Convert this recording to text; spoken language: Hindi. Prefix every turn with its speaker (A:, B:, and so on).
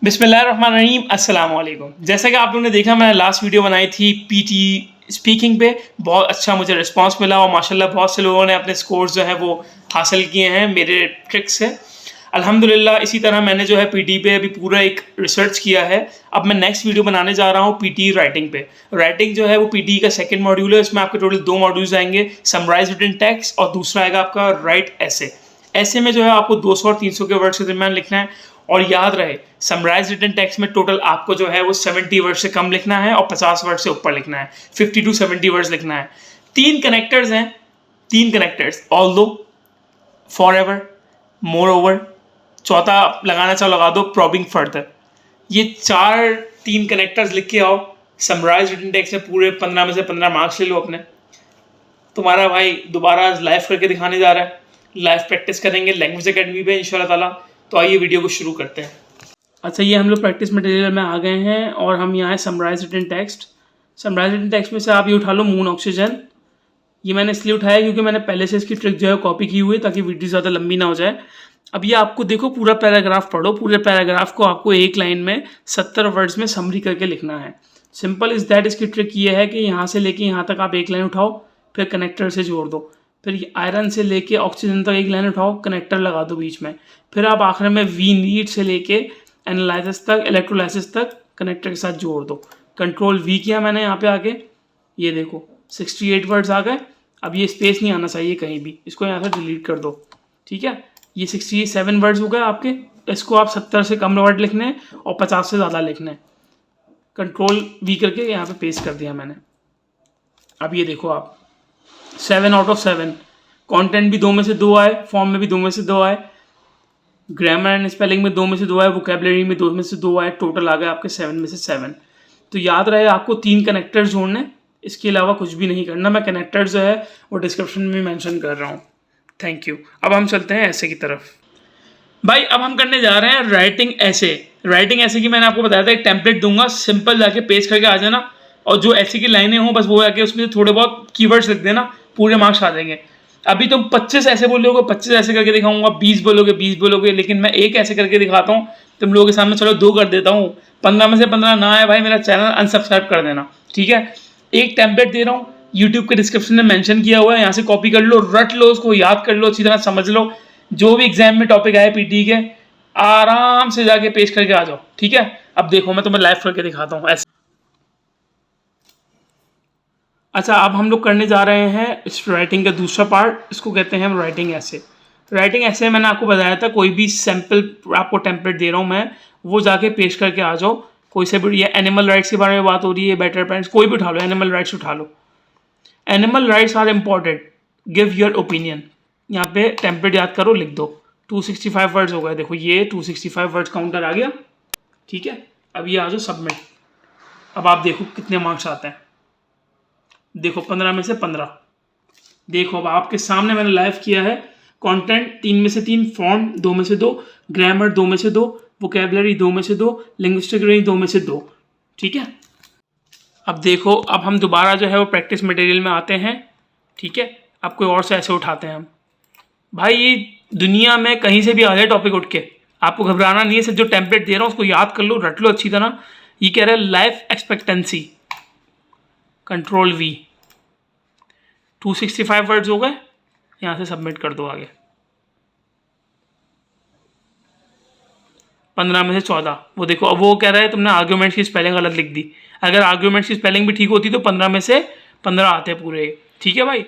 A: बिस्मिल्लाहिर्रहमानिर्रहीम, अस्सलाम वालेकुम। जैसा कि आप लोगों ने देखा, मैंने लास्ट वीडियो बनाई थी पीटी स्पीकिंग पे। बहुत अच्छा मुझे रिस्पांस मिला और माशाल्लाह बहुत से लोगों ने अपने स्कोर्स जो है वो हासिल किए हैं मेरे ट्रिक्स से, अल्हम्दुलिल्लाह। इसी तरह मैंने जो है पीटी पे अभी पूरा एक रिसर्च किया है। अब मैं नेक्स्ट वीडियो बनाने जा रहा हूँ पीटी राइटिंग पे। राइटिंग जो है वो पीटी का सेकंड मॉड्यूल है। इसमें आपके टोटल 2 मॉड्यूल्स आएंगे, समराइज रिटन टेक्स्ट और दूसरा आएगा आपका राइट ऐसे। ऐसे में जो है आपको 200 और 300 के वर्ड्स के दरमियान लिखना है। और याद रहे, समराइज रिटन टेक्स्ट में टोटल आपको जो है वो 70 वर्ड से कम लिखना है और 50 वर्ड से ऊपर लिखना है। 50 to 70 वर्ड्स लिखना है। 3 कनेक्टर्स हैं, 3 connectors, although, for ever, more over, चौथा लगाना चाहो लगा दो, प्रॉबिंग फर्दर। ये 3 कनेक्टर्स लिख के आओ। समराइज रिटन टेक्स्ट में पूरे 15 में से 15 मार्क्स ले लो अपने। तुम्हारा भाई दोबारा लाइव करके दिखाने जा रहा है। लाइव प्रैक्टिस करेंगे लैंग्वेज एकेडमी पे इंशाल्लाह ताला। तो आइए वीडियो को शुरू करते हैं। अच्छा, ये हम लोग प्रैक्टिस मटेरियल में आ गए हैं और हम यहाँ है summarise written text. Summarise written text में से आप ये उठा लो, मून ऑक्सीजन। ये मैंने इसलिए उठाया क्योंकि मैंने पहले से इसकी ट्रिक जो है कॉपी की हुई है ताकि वीडियो ज़्यादा लंबी ना हो जाए। अब ये आपको देखो, पूरा पैराग्राफ पढ़ो। पूरे पैराग्राफ को आपको एक लाइन में 70 वर्ड्स में समरी करके लिखना है। Simple is that. इसकी ट्रिक ये है कि यहाँ से लेके यहाँ तक आप एक लाइन उठाओ, फिर कनेक्टर से जोड़ दो। फिर आयरन से लेके ऑक्सीजन तक एक लाइन उठाओ, कनेक्टर लगा दो बीच में। फिर आप आखिर में वी नीड से लेके एनालिसिस तक, इलेक्ट्रोलाइसिस तक कनेक्टर के साथ जोड़ दो। कंट्रोल वी किया मैंने यहाँ पे आके, ये देखो 68 वर्ड्स आ गए। अब ये स्पेस नहीं आना चाहिए कहीं भी, इसको यहाँ से डिलीट कर दो। ठीक है, ये 67 वर्ड्स हो गए आपके। इसको आप 70 से कम वर्ड लिखने हैं और 50 से ज़्यादा लिखने हैं। कंट्रोल वी करके यहाँ पे पेस्ट कर दिया मैंने। अब ये देखो आप 7 out of 7। कंटेंट भी 2 में से 2 आए, फॉर्म में भी 2 में से 2 आए, ग्रामर एंड स्पेलिंग में 2 में से 2 आए, वोकेबलरी में 2 में से 2 आए। टोटल आ गए आपके 7 में से 7। तो याद रहे आपको 3 कनेक्टर्स जोड़ने, इसके अलावा कुछ भी नहीं करना। मैं कनेक्टर्स जो है वो डिस्क्रिप्शन में मेंशन कर रहा हूँ। Thank you. अब हम चलते हैं ऐसे की तरफ। भाई अब हम करने जा रहे हैं राइटिंग ऐसे। राइटिंग ऐसे की मैंने आपको बताया था, एक टेम्पलेट दूंगा, सिंपल जाके पेस्ट करके आ जाना। और जो ऐसे की लाइनें हों बस वो आके उसमें थोड़े बहुत कीवर्ड्स लिख देना, पूरे मार्क्स आ जाएंगे। अभी तुम 25 ऐसे बोलोगे, 25 ऐसे करके दिखाऊंगा, 20 बोलोगे, 20 बोलोगे, लेकिन मैं एक ऐसे करके दिखाता हूँ तुम लोगों के सामने। चलो 2 कर देता हूँ। 15 में से 15 ना आए भाई, मेरा चैनल अनसब्सक्राइब कर देना। ठीक है, एक टेम्पलेट दे रहा हूँ, यूट्यूब के डिस्क्रिप्शन में मेंशन किया हुआ है, यहाँ से कॉपी कर लो, रट लो, उसको याद कर लो, अच्छी तरह समझ लो। जो भी एग्जाम में टॉपिक आए पीटी के, आराम से जाके पेश करके आ जाओ। ठीक है, अब देखो मैं तुम्हें लाइव करके दिखाता हूँ ऐसे। अच्छा, अब हम लोग करने जा रहे हैं इस राइटिंग का दूसरा पार्ट। इसको कहते हैं हम राइटिंग ऐसे। राइटिंग ऐसे मैंने आपको बताया था, कोई भी सैम्पल आपको टेम्पलेट दे रहा हूँ मैं, वो जाके पेश करके आ जाओ। कोई से भी, ये एनिमल राइट्स के बारे में बात हो रही है, बेटर पेरेंट्स, कोई भी उठा लो, एनिमल राइट्स उठा लो। Animal rights are important, give your opinion. यहाँ पे टेम्पलेट याद करो, लिख दो। 265 वर्ड्स हो गए, देखो ये 265 वर्ड्स काउंटर आ गया। ठीक है, अब ये आ जाओ सबमिट। अब आप देखो कितने मार्क्स आते हैं। देखो 15 में से 15। देखो अब आपके सामने मैंने लाइव किया है। कंटेंट 3 में से 3, फॉर्म 2 में से 2, ग्रामर 2 में से 2, वोकेबलरी 2 में से 2, लिंग्विस्टिक रेंज 2 में से 2। ठीक है, अब देखो, अब हम दोबारा जो है वो प्रैक्टिस मटेरियल में आते हैं। ठीक है, अब कोई और से ऐसे उठाते हैं हम। भाई ये दुनिया में कहीं से भी आ जाए टॉपिक उठ के, आपको घबराना नहीं है। सिर्फ जो टेम्पलेट दे रहा हूँ उसको याद कर लो, रट लो अच्छी तरह। ये कह रहा है life expectancy, control we. 265 words हो गए, यहाँ से सबमिट कर दो आगे। 15 में से 14। वो देखो, अब वो कह रहा है तुमने आर्ग्यूमेंट्स की स्पेलिंग गलत लिख दी। अगर आर्ग्यूमेंट्स की स्पेलिंग भी ठीक होती तो 15 में से 15 आते पूरे। ठीक है भाई।